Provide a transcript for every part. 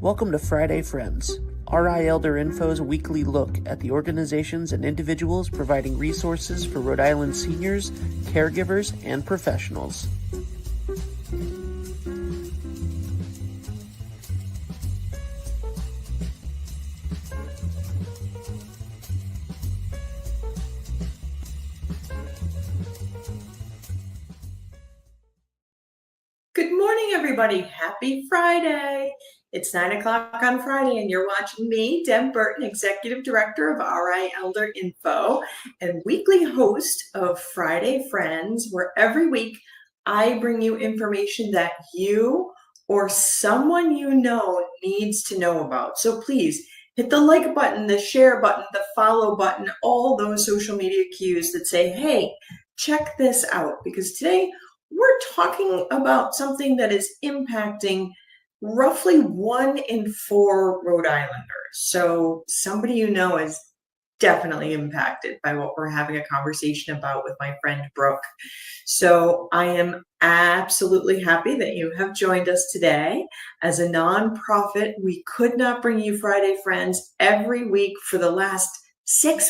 Welcome to Friday Friends, RI Elder Info's weekly look at the organizations and individuals providing resources for Rhode Island seniors, caregivers, and professionals. Good morning, everybody. Happy Friday. It's 9 o'clock on Friday, and you're watching me, Deb Burton, Executive Director of RI Elder Info and weekly host of Friday Friends, where every week I bring you information that you or someone you know needs to know about. So please hit the like button, the share button, the follow button, all those social media cues that say, hey, check this out, because today we're talking about something that is impacting roughly 1 in 4 Rhode Islanders. So somebody you know is definitely impacted by what we're having a conversation about with my friend Brooke. So I am absolutely happy that you have joined us today. As a nonprofit, we could not bring you Friday Friends every week for the last 6+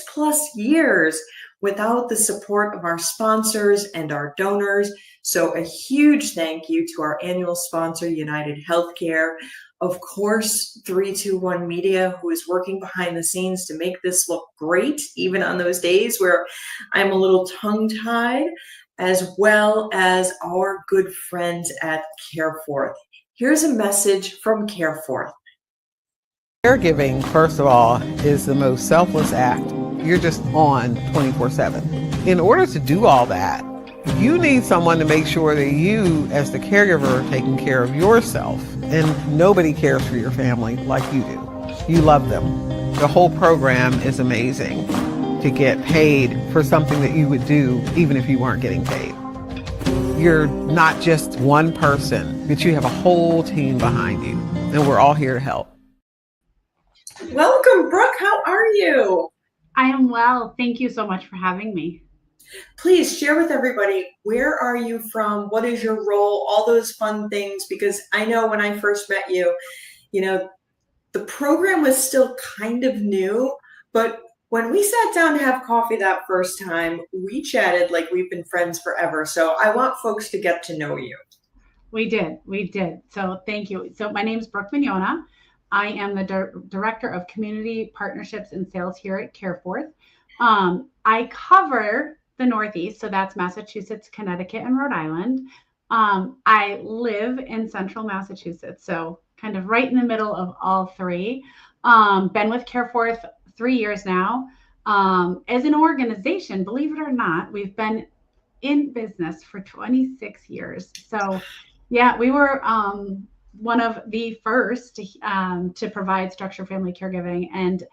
years without the support of our sponsors and our donors. So a huge thank you to our annual sponsor, United Healthcare. Of course, 321 Media, who is working behind the scenes to make this look great, even on those days where I'm a little tongue-tied, as well as our good friends at Careforth. Here's a message from Careforth. Caregiving, first of all, is the most selfless act. You're just on 24/7. In order to do all that, you need someone to make sure that you, as the caregiver, are taking care of yourself. And nobody cares for your family like you do. You love them. The whole program is amazing to get paid for something that you would do even if you weren't getting paid. You're not just one person, but you have a whole team behind you. And we're all here to help. Welcome, Brooke. How are you? I am well. Thank you so much for having me. Please share with everybody, where are you from? What is your role? All those fun things, because I know when I first met you, the program was still kind of new, but when we sat down to have coffee that first time, we chatted like we've been friends forever. So I want folks to get to know you. We did. So thank you. So my name is Brooke Mignona. I am the Director of Community Partnerships and Sales here at Careforth. I cover the Northeast, so that's Massachusetts, Connecticut, and Rhode Island. I live in Central Massachusetts, so kind of right in the middle of all three. Been with Careforth 3 years now. As an organization, believe it or not, we've been in business for 26 years. So yeah, we were one of the first to provide structured family caregiving. And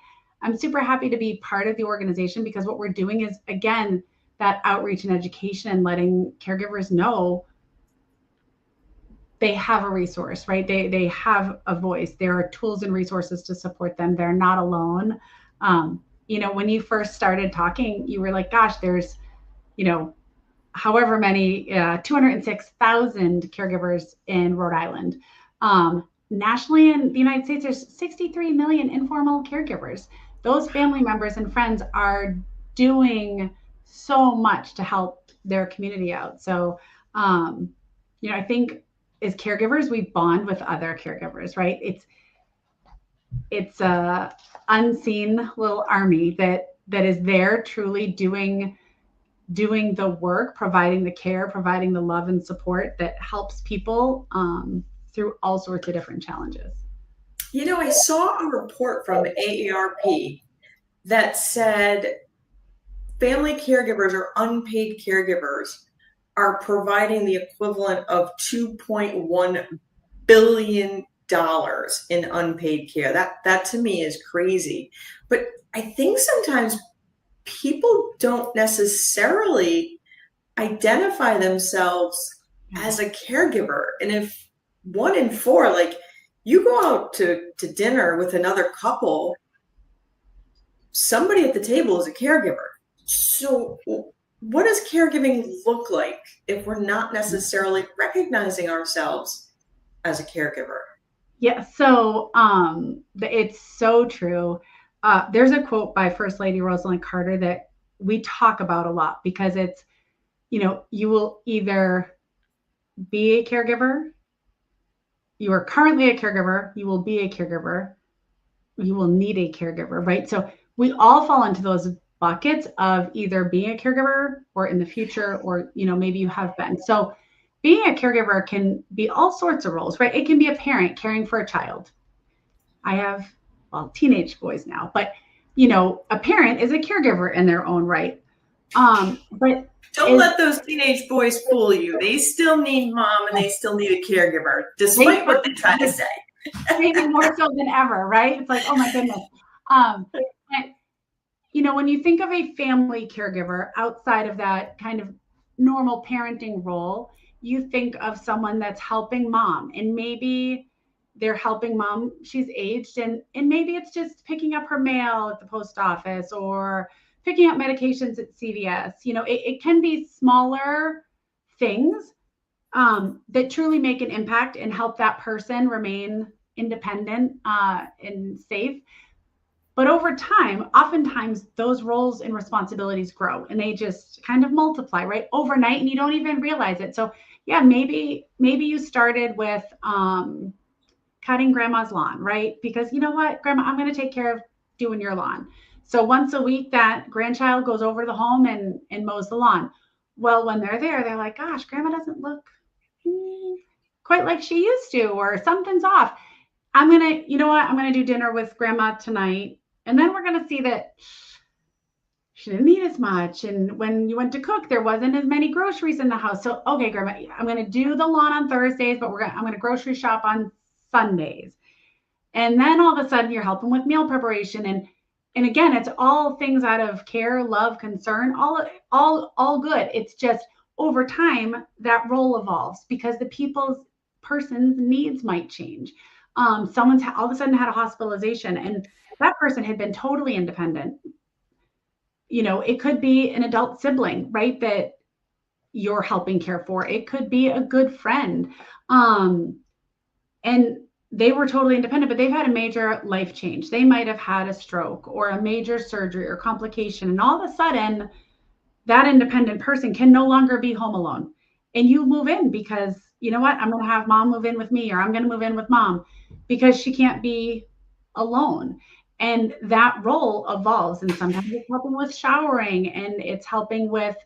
I'm super happy to be part of the organization, because what we're doing is, again, that outreach and education and letting caregivers know they have a resource, right? They have a voice. There are tools and resources to support them. They're not alone. When you first started talking, you were like, gosh, there's, however many, 206,000 caregivers in Rhode Island. Nationally in the United States, there's 63 million informal caregivers. Those family members and friends are doing so much to help their community out. So, I think as caregivers, we bond with other caregivers, right? It's a unseen little army that is there truly doing the work, providing the care, providing the love and support that helps people through all sorts of different challenges. I saw a report from AARP that said family caregivers or unpaid caregivers are providing the equivalent of $2.1 billion in unpaid care. That to me is crazy. But I think sometimes people don't necessarily identify themselves as a caregiver. And if 1 in 4, like, you go out to dinner with another couple, somebody at the table is a caregiver. So what does caregiving look like if we're not necessarily recognizing ourselves as a caregiver? Yeah, so it's so true. There's a quote by First Lady Rosalind Carter that we talk about a lot because it's, you will either be a caregiver, you are currently a caregiver, you will be a caregiver, you will need a caregiver, right? So we all fall into those buckets of either being a caregiver or in the future, or, maybe you have been. So being a caregiver can be all sorts of roles, right? It can be a parent caring for a child. I have, well, teenage boys now, but a parent is a caregiver in their own right. But Don't let those teenage boys fool you. They still need mom and they still need a caregiver, despite what they try to say. Maybe more so than ever, right? It's like, oh my goodness. But when you think of a family caregiver outside of that kind of normal parenting role, you think of someone that's helping mom, and maybe they're helping mom, she's aged, and maybe it's just picking up her mail at the post office or picking up medications at CVS. It can be smaller things that truly make an impact and help that person remain independent and safe. But over time, oftentimes those roles and responsibilities grow and they just kind of multiply, right? Overnight, and you don't even realize it. So yeah, maybe you started with cutting grandma's lawn, right? Because you know what, grandma, I'm going to take care of doing your lawn. So once a week, that grandchild goes over to the home and mows the lawn. Well, when they're there, they're like, gosh, grandma doesn't look quite like she used to, or something's off. I'm going to do dinner with grandma tonight. And then we're going to see that she didn't eat as much. And when you went to cook, there wasn't as many groceries in the house. So, okay, grandma, I'm going to do the lawn on Thursdays, but I'm going to grocery shop on Sundays. And then all of a sudden you're helping with meal preparation. And again, it's all things out of care, love, concern, all good. It's just over time that role evolves because the person's needs might change. Someone's all of a sudden had a hospitalization and that person had been totally independent. It could be an adult sibling, right, that you're helping care for. It could be a good friend. And they were totally independent, but they've had a major life change. They might have had a stroke or a major surgery or complication. And all of a sudden, that independent person can no longer be home alone. And you move in because, you know what, I'm going to have mom move in with me, or I'm going to move in with mom because she can't be alone. And that role evolves. And sometimes it's helping with showering and it's helping with,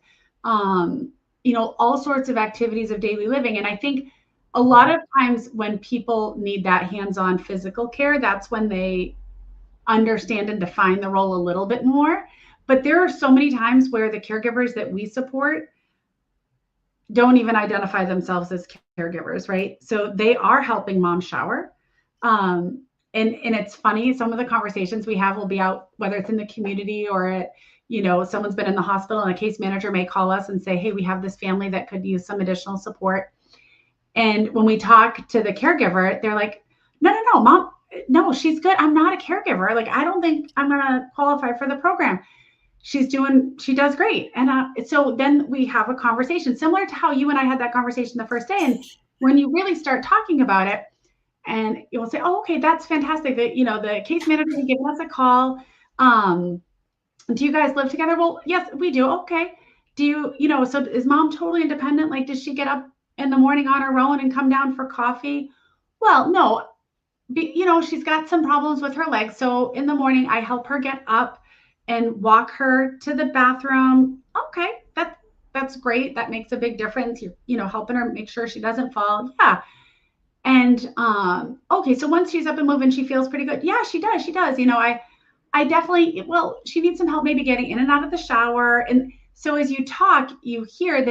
all sorts of activities of daily living. And I think a lot of times when people need that hands-on physical care, that's when they understand and define the role a little bit more. But there are so many times where the caregivers that we support don't even identify themselves as caregivers, right? So they are helping mom shower. And it's funny, some of the conversations we have will be out, whether it's in the community or at, someone's been in the hospital and a case manager may call us and say, hey, we have this family that could use some additional support. And when we talk to the caregiver, they're like, no, mom, no, she's good. I'm not a caregiver. Like, I don't think I'm going to qualify for the program. She does great. And so then we have a conversation similar to how you and I had that conversation the first day. And when you really start talking about it, and you'll say, oh, okay, that's fantastic. That, the case manager had given us a call. Do you guys live together? Well, yes, we do. Okay. Do you, so is mom totally independent? Like, does she get up in the morning on her own and come down for coffee? Well, no, she's got some problems with her legs. So in the morning, I help her get up and walk her to the bathroom. Okay, that's great. That makes a big difference. You're, helping her make sure she doesn't fall. Yeah. And okay, so once she's up and moving, she feels pretty good. Yeah, she does. I definitely, well, she needs some help maybe getting in and out of the shower. And so as you talk, you hear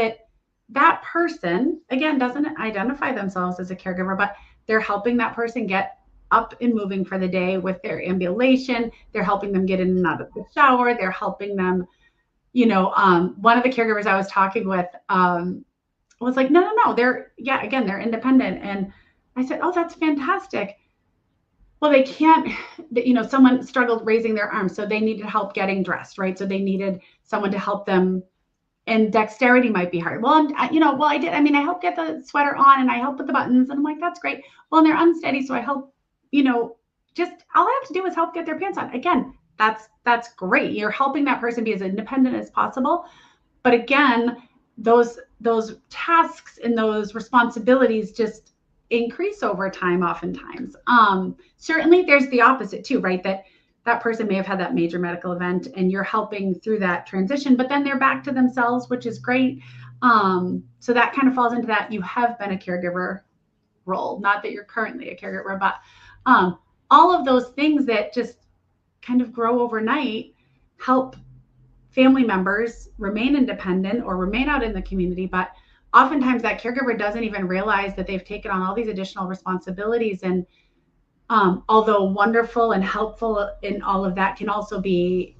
that person, again, doesn't identify themselves as a caregiver, but they're helping that person get up and moving for the day with their ambulation. They're helping them get in and out of the shower. They're helping them, one of the caregivers I was talking with was like, no, they're independent. And I said, oh, that's fantastic. Well, they can't, someone struggled raising their arms, so they needed help getting dressed, right? So they needed someone to help them, and dexterity might be hard. Well, I helped get the sweater on and I helped with the buttons, and I'm like, that's great. Well, and they're unsteady, so I help just all I have to do is help get their pants on. Again, that's great. You're helping that person be as independent as possible. But again, those tasks and those responsibilities just increase over time oftentimes. Certainly there's the opposite too, right? That person may have had that major medical event and you're helping through that transition, but then they're back to themselves, which is great. So that kind of falls into that you have been a caregiver role, not that you're currently a caregiver, but all of those things that just kind of grow overnight help family members remain independent or remain out in the community. But oftentimes that caregiver doesn't even realize that they've taken on all these additional responsibilities. And although wonderful and helpful in all of that, can also be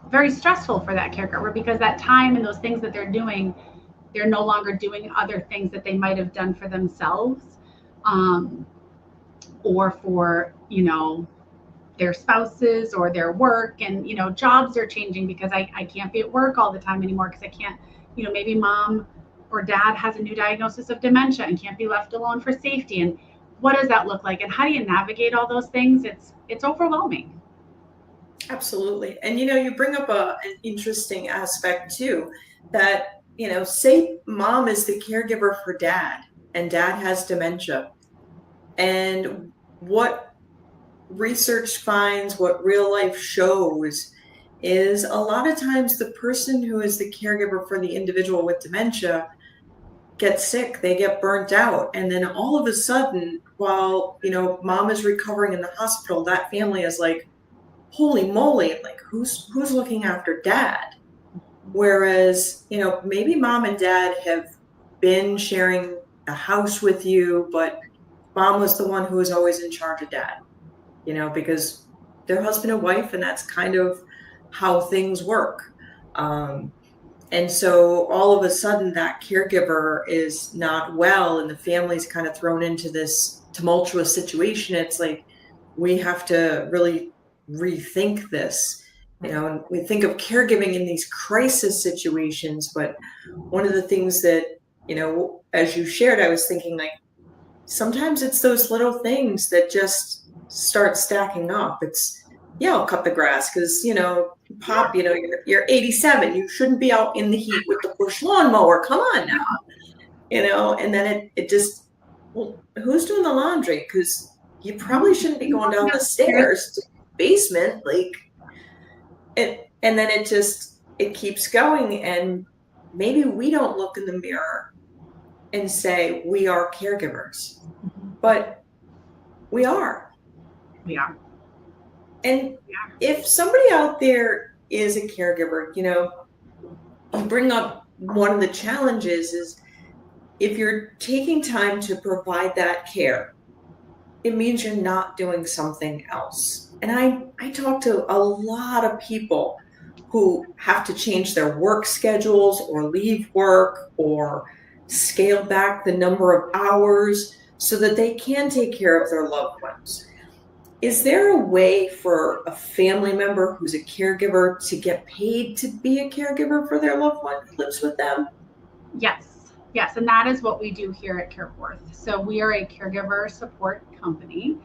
very stressful for that caregiver, because that time and those things that they're doing, they're no longer doing other things that they might have done for themselves, or for, their spouses or their work. And, jobs are changing because I can't be at work all the time anymore because I can't, maybe mom or dad has a new diagnosis of dementia and can't be left alone for safety. And what does that look like? And how do you navigate all those things? It's overwhelming. Absolutely. And, you bring up an interesting aspect too, that, say mom is the caregiver for dad and dad has dementia. And what research finds, what real life shows, is a lot of times the person who is the caregiver for the individual with dementia gets sick, they get burnt out. And then all of a sudden, while, mom is recovering in the hospital, that family is like, holy moly, like who's looking after dad? Whereas, maybe mom and dad have been sharing a house with you, but mom was the one who was always in charge of dad, because they're husband and wife, and that's kind of how things work. And so all of a sudden that caregiver is not well and the family's kind of thrown into this tumultuous situation. It's like, we have to really rethink this. And we think of caregiving in these crisis situations, but one of the things that, as you shared, I was thinking, like, sometimes it's those little things that just start stacking up. It's, I'll cut the grass because, Pop, you're 87. You shouldn't be out in the heat with the push lawnmower. Come on now, and then it just, well, who's doing the laundry? Because you probably shouldn't be going down the stairs to the basement, like, and then it keeps going. And maybe we don't look in the mirror and say we are caregivers, but we are. We are. And if somebody out there is a caregiver, you bring up one of the challenges is if you're taking time to provide that care, it means you're not doing something else. And I talk to a lot of people who have to change their work schedules or leave work or scale back the number of hours so that they can take care of their loved ones. Is there a way for a family member who's a caregiver to get paid to be a caregiver for their loved one who lives with them? Yes. And that is what we do here at Careforth. So we are a caregiver support company.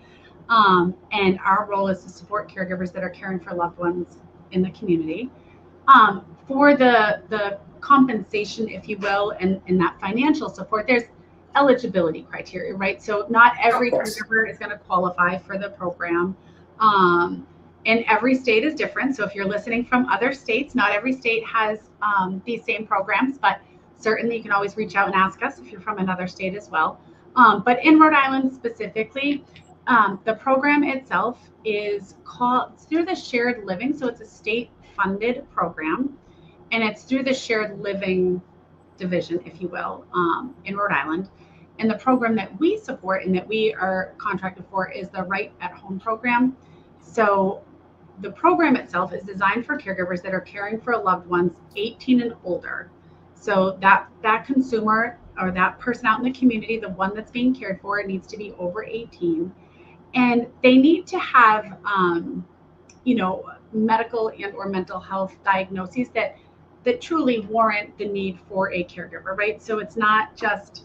And our role is to support caregivers that are caring for loved ones in the community. For the compensation, if you will, and that financial support, there's eligibility criteria, right? So not every caregiver is going to qualify for the program. And every state is different. So if you're listening from other states, not every state has these same programs, but certainly you can always reach out and ask us if you're from another state as well. But in Rhode Island specifically, the program itself is through the shared living. So it's a state funded program, and it's through the shared living division, if you will, in Rhode Island. And the program that we support and that we are contracted for is the Right at Home program. So the program itself is designed for caregivers that are caring for loved ones 18 and older. So that consumer or that person out in the community, the one that's being cared for, needs to be over 18. And they need to have, medical and or mental health diagnoses that truly warrant the need for a caregiver, right? So it's not just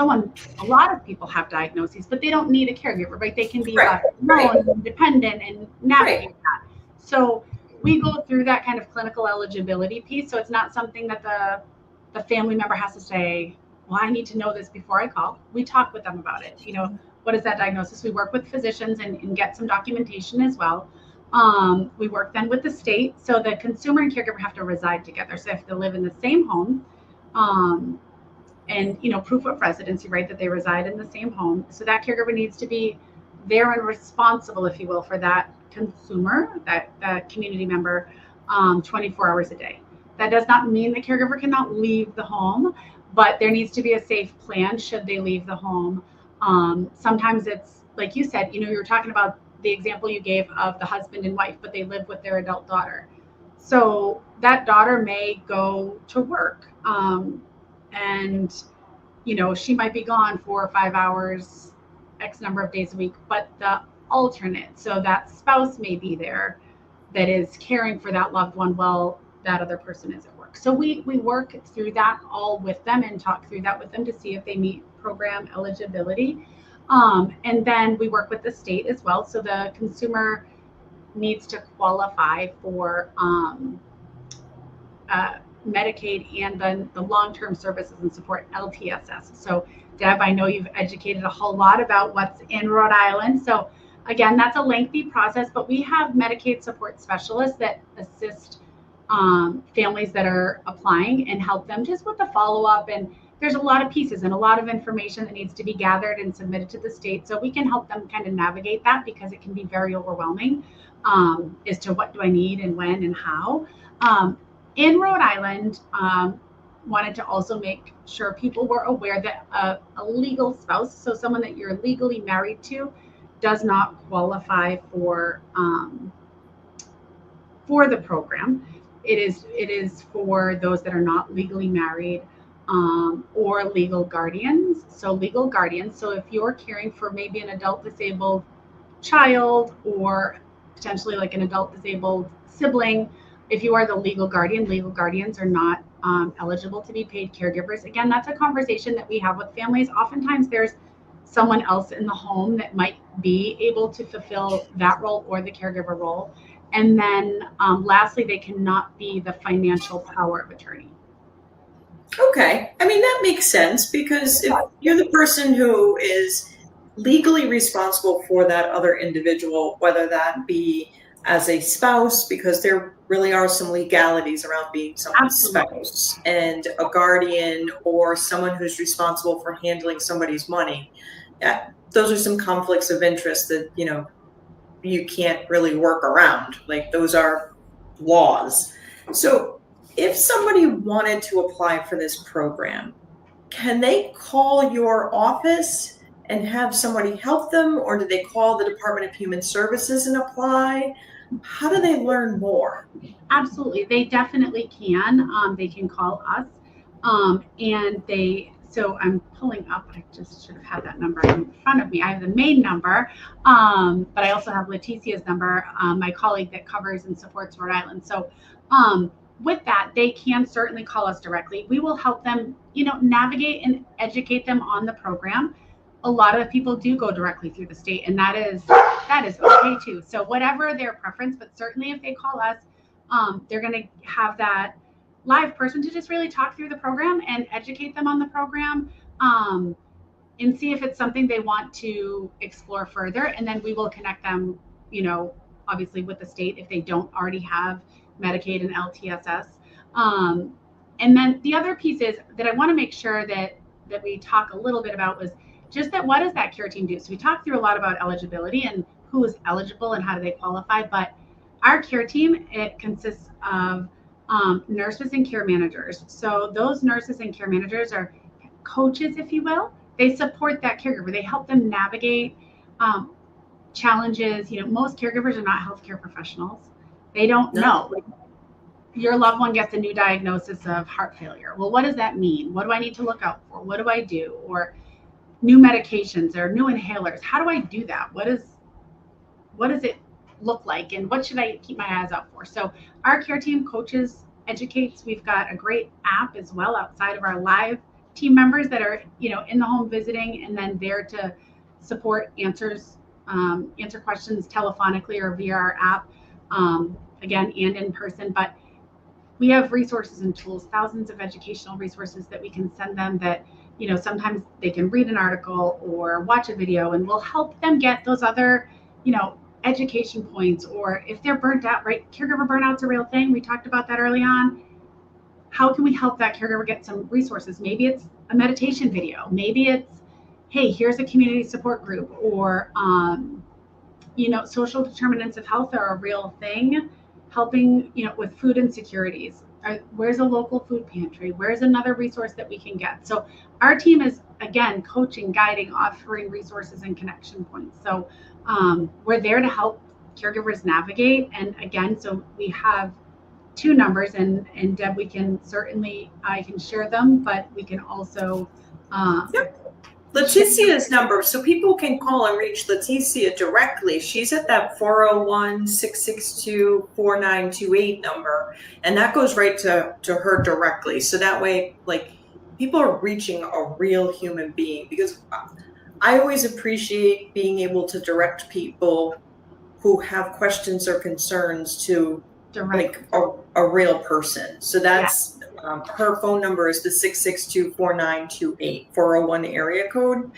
a lot of people have diagnoses, but they don't need a caregiver, right? They can be Right, left alone and independent and navigate Right. that. So we go through that kind of clinical eligibility piece. So it's not something that the family member has to say, well, I need to know this before I call. We talk with them about it. What is that diagnosis? We work with physicians and get some documentation as well. We work then with the state. So the consumer and caregiver have to reside together. So if they live in the same home, and proof of residency, right, that they reside in the same home. So that caregiver needs to be there and responsible, if you will, for that consumer, that community member, 24 hours a day. That does not mean the caregiver cannot leave the home, but there needs to be a safe plan should they leave the home. Sometimes it's like you said, you were talking about the example you gave of the husband and wife, but they live with their adult daughter. So that daughter may go to work, and she might be gone 4 or 5 hours X number of days a week, but the alternate, so that spouse may be there that is caring for that loved one while that other person is at work. So we work through that all with them and talk through that with them to see if they meet program eligibility. And then we work with the state as well. So the consumer needs to qualify for Medicaid and then the long-term services and support, LTSS. So Deb, I know you've educated a whole lot about what's in Rhode Island. So again, that's a lengthy process, but we have Medicaid support specialists that assist families that are applying and help them just with the follow-up. And there's a lot of pieces and a lot of information that needs to be gathered and submitted to the state. So we can help them kind of navigate that because it can be very overwhelming as to what do I need and when and how. In Rhode Island, wanted to also make sure people were aware that a legal spouse, so someone that you're legally married to, does not qualify for the program. It is for those that are not legally married or legal guardians. So legal guardians. So if you're caring for maybe an adult disabled child or potentially like an adult disabled sibling, if you are the legal guardian, legal guardians are not eligible to be paid caregivers. Again, that's a conversation that we have with families. Oftentimes there's someone else in the home that might be able to fulfill that role or the caregiver role. And then lastly, they cannot be the financial power of attorney. Okay. I mean, that makes sense because if you're the person who is legally responsible for that other individual, whether that be as a spouse, because there really are some legalities around being someone's spouse, and a guardian or someone who's responsible for handling somebody's money. Those are some conflicts of interest that, you can't really work around. Like, those are laws. So if somebody wanted to apply for this program, can they call your office and have somebody help them, or do they call the Department of Human Services and apply? How do they learn more? Absolutely. They definitely can. They can call us. So I'm pulling up, I just should have had that number in front of me. I have the main number, but I also have Leticia's number, my colleague that covers and supports Rhode Island. So with that, they can certainly call us directly. We will help them, navigate and educate them on the program. A lot of people do go directly through the state, and that is okay too. So whatever their preference, but certainly if they call us, they're going to have that live person to just really talk through the program and educate them on the program, and see if it's something they want to explore further. And then we will connect them, obviously with the state if they don't already have Medicaid and LTSS. And then the other piece is that I want to make sure that we talk a little bit about was just that what does that care team do? So we talked through a lot about eligibility and who is eligible and how do they qualify, but our care team, it consists of nurses and care managers. So those nurses and care managers are coaches, if you will. They support that caregiver. They help them navigate challenges. Most caregivers are not healthcare professionals. They don't know. Your loved one gets a new diagnosis of heart failure. Well, what does that mean? What do I need to look out for? What do I do? Or new medications or new inhalers. How do I do that? What does it look like? And what should I keep my eyes out for? So our care team coaches, educates. We've got a great app as well outside of our live team members that are, in the home visiting and then there to support answer questions telephonically or via our app, again, and in person. But we have resources and tools, thousands of educational resources that we can send them that, sometimes they can read an article or watch a video, and we'll help them get those other, education points. Or if they're burnt out, right? Caregiver burnout's a real thing. We talked about that early on. How can we help that caregiver get some resources? Maybe it's a meditation video. Maybe it's, hey, here's a community support group, or, social determinants of health are a real thing. Helping, with food insecurities. Where's a local food pantry? Where's another resource that we can get? So our team is, again, coaching, guiding, offering resources and connection points. So we're there to help caregivers navigate. And again, so we have two numbers, and Deb, I can share them, but we can also Leticia's number, so people can call and reach Leticia directly. She's at that 401-662-4928 number, and that goes right to her directly. So that way, like, people are reaching a real human being, because I always appreciate being able to direct people who have questions or concerns to like a real person. So that's her phone number is the 662-4928 401 area code.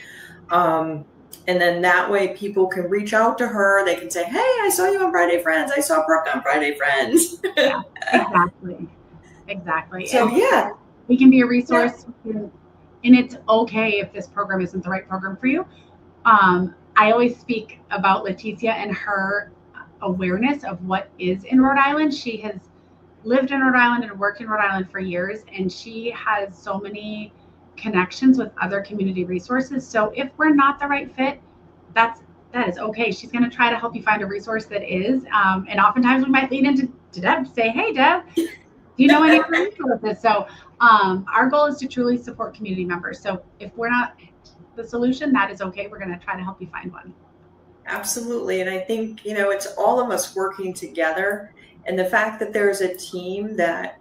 And then that way people can reach out to her. They can say, hey, I saw you on Friday Friends. I saw Brooke on Friday Friends. Yeah, exactly. So and we can be a resource. Yeah. And it's okay if this program isn't the right program for you. I always speak about Leticia and her awareness of what is in Rhode Island. She has lived in Rhode Island and worked in Rhode Island for years, and she has so many connections with other community resources. So if we're not the right fit, that is okay. She's going to try to help you find a resource that is. And oftentimes we might lean into Deb to say, hey, Deb, do you know any resources? So our goal is to truly support community members. So if we're not the solution, that is okay. We're going to try to help you find one. Absolutely. And I think, it's all of us working together. And the fact that there's a team that,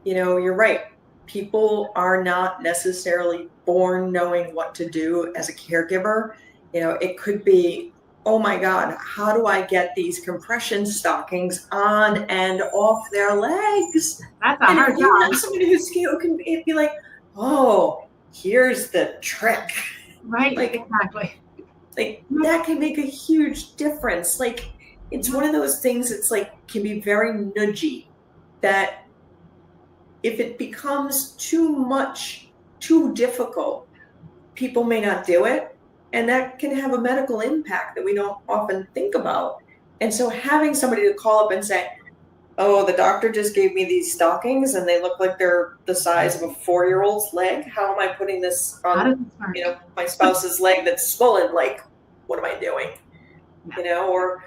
you're right. People are not necessarily born knowing what to do as a caregiver. It could be, oh my God, how do I get these compression stockings on and off their legs? That's a hard job. Somebody who's can be like, oh, here's the trick. Right, exactly. Like, that can make a huge difference. Like, it's one of those things that's like, can be very nudgy, that if it becomes too much, too difficult, people may not do it. And that can have a medical impact that we don't often think about. And so having somebody to call up and say, oh, the doctor just gave me these stockings and they look like they're the size of a 4-year-old's leg. How am I putting this on, my spouse's leg that's swollen? Like, what am I doing? Or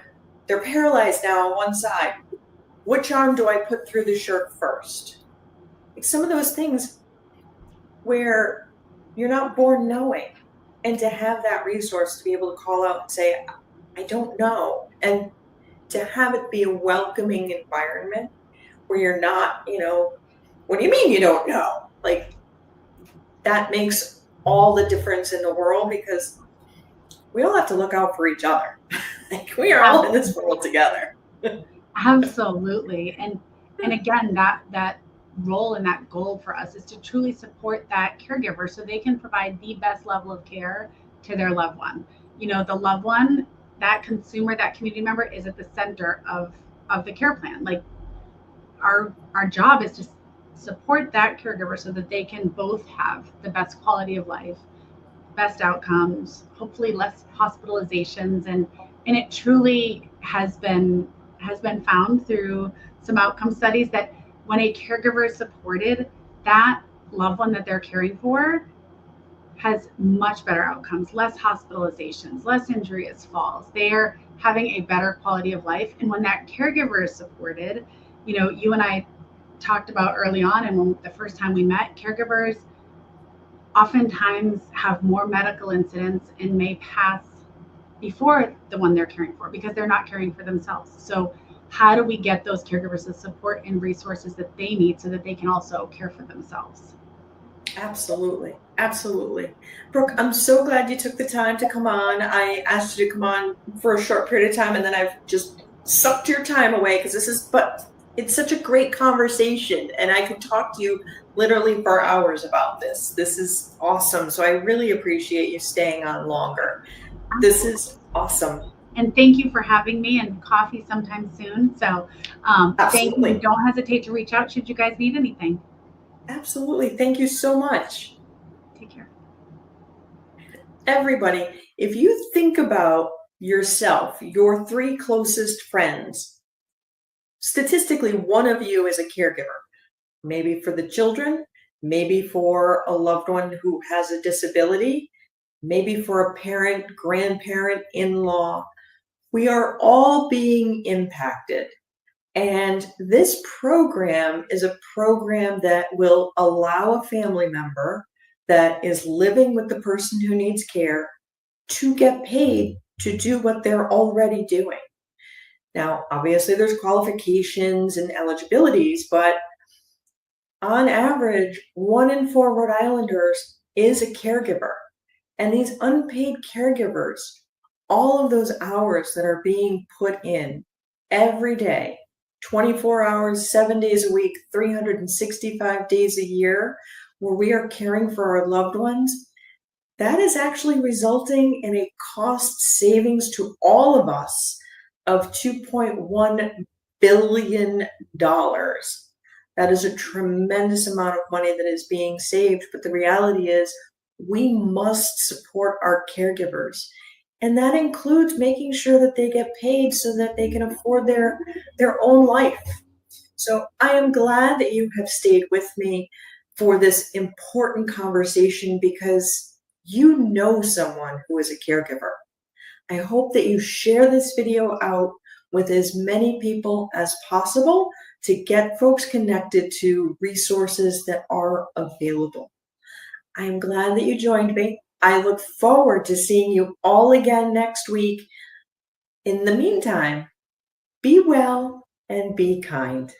they're paralyzed now on one side. Which arm do I put through the shirt first? Like, some of those things where you're not born knowing, and to have that resource to be able to call out and say, I don't know. And to have it be a welcoming environment where you're not, what do you mean you don't know? Like, that makes all the difference in the world, because we all have to look out for each other. Like, we are all in this world together. Absolutely. And again, that role and that goal for us is to truly support that caregiver so they can provide the best level of care to their loved one. The loved one, that consumer, that community member is at the center of the care plan. Like, our job is to support that caregiver so that they can both have the best quality of life, best outcomes, hopefully less hospitalizations. And it truly has been found through some outcome studies that when a caregiver is supported, that loved one that they're caring for has much better outcomes, less hospitalizations, less injuries, falls. They're having a better quality of life. And when that caregiver is supported, you and I talked about early on, and when the first time we met, caregivers oftentimes have more medical incidents and may pass before the one they're caring for because they're not caring for themselves. So how do we get those caregivers the support and resources that they need so that they can also care for themselves? Absolutely. Absolutely. Brooke, I'm so glad you took the time to come on. I asked you to come on for a short period of time and then I've just sucked your time away because it's such a great conversation and I could talk to you literally for hours about this. This is awesome. So I really appreciate you staying on longer. This is awesome. And thank you for having me, and coffee sometime soon. So thank you. Absolutely. Don't hesitate to reach out should you guys need anything. Absolutely. Thank you so much. Take care. Everybody, if you think about yourself, your three closest friends, statistically, one of you is a caregiver, maybe for the children, maybe for a loved one who has a disability, maybe for a parent, grandparent, in-law. We are all being impacted. And this program is a program that will allow a family member that is living with the person who needs care to get paid to do what they're already doing. Now, obviously, there's qualifications and eligibilities, but on average, 1 in 4 Rhode Islanders is a caregiver. And these unpaid caregivers, all of those hours that are being put in every day, 24 hours, 7 days a week, 365 days a year, where we are caring for our loved ones, that is actually resulting in a cost savings to all of us of $2.1 billion. That is a tremendous amount of money that is being saved. But the reality is we must support our caregivers. And that includes making sure that they get paid so that they can afford their own life. So I am glad that you have stayed with me for this important conversation because you know someone who is a caregiver. I hope that you share this video out with as many people as possible to get folks connected to resources that are available. I am glad that you joined me. I look forward to seeing you all again next week. In the meantime, be well and be kind.